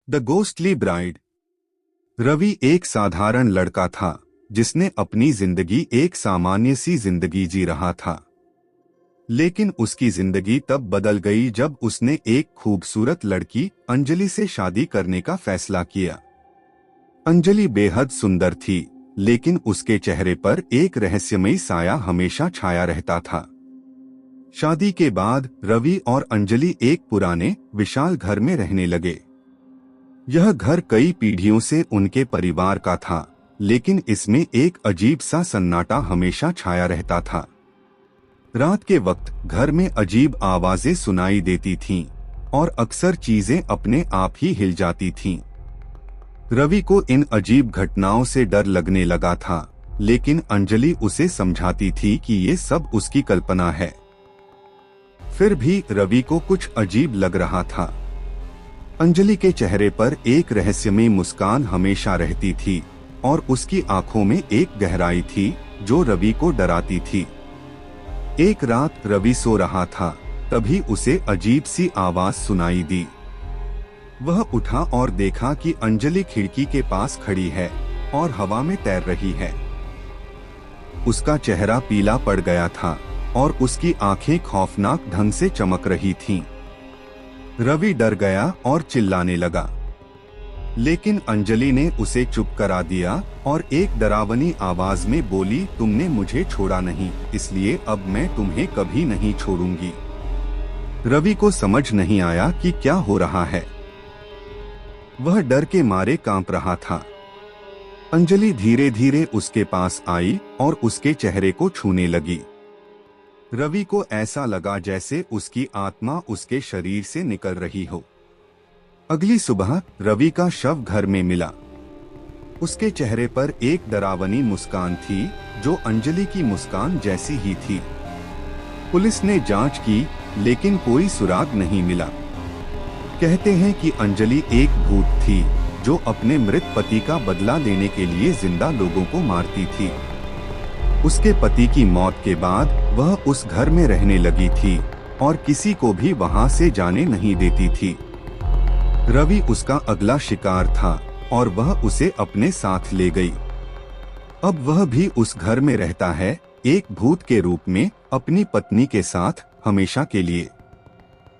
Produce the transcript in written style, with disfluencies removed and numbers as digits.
The ghostly bride. Ravi एक साधारण लड़का था जिसने अपनी जिंदगी एक सामान्य सी जिंदगी जी रहा था। लेकिन उसकी जिंदगी तब बदल गई जब उसने एक खूबसूरत लड़की अंजलि से शादी करने का फैसला किया। अंजलि बेहद सुंदर थी, लेकिन उसके चेहरे पर एक रहस्यमयी साया हमेशा छाया रहता था। शादी के बाद रवि और अंजलि एक पुराने विशाल घर में रहने लगे। यह घर कई पीढ़ियों से उनके परिवार का था, लेकिन इसमें एक अजीब सा सन्नाटा हमेशा छाया रहता था। रात के वक्त घर में अजीब आवाजें सुनाई देती थीं और अक्सर चीजें अपने आप ही हिल जाती थीं। रवि को इन अजीब घटनाओं से डर लगने लगा था, लेकिन अंजलि उसे समझाती थी कि ये सब उसकी कल्पना है। फिर भी रवि को कुछ अजीब लग रहा था। अंजलि के चेहरे पर एक रहस्यमयी मुस्कान हमेशा रहती थी और उसकी आंखों में एक गहराई थी जो रवि को डराती थी। एक रात रवि सो रहा था, तभी उसे अजीब सी आवाज सुनाई दी। वह उठा और देखा कि अंजलि खिड़की के पास खड़ी है और हवा में तैर रही है। उसका चेहरा पीला पड़ गया था और उसकी आंखें खौफनाक ढंग से चमक रही थीं। रवि डर गया और चिल्लाने लगा, लेकिन अंजलि ने उसे चुप करा दिया और एक डरावनी आवाज में बोली, तुमने मुझे छोड़ा नहीं, इसलिए अब मैं तुम्हें कभी नहीं छोड़ूंगी। रवि को समझ नहीं आया कि क्या हो रहा है। वह डर के मारे कांप रहा था। अंजलि धीरे धीरे उसके पास आई और उसके चेहरे को छूने लगी। रवि को ऐसा लगा जैसे उसकी आत्मा उसके शरीर से निकल रही हो। अगली सुबह रवि का शव घर में मिला। उसके चेहरे पर एक डरावनी मुस्कान थी जो अंजलि की मुस्कान जैसी ही थी। पुलिस ने जांच की, लेकिन कोई सुराग नहीं मिला। कहते हैं कि अंजलि एक भूत थी जो अपने मृत पति का बदला लेने के लिए जिंदा लोगों को मारती थी। उसके पति की मौत के बाद वह उस घर में रहने लगी थी और किसी को भी वहां से जाने नहीं देती थी। रवि उसका अगला शिकार था और वह उसे अपने साथ ले गई। अब वह भी उस घर में रहता है, एक भूत के रूप में, अपनी पत्नी के साथ हमेशा के लिए।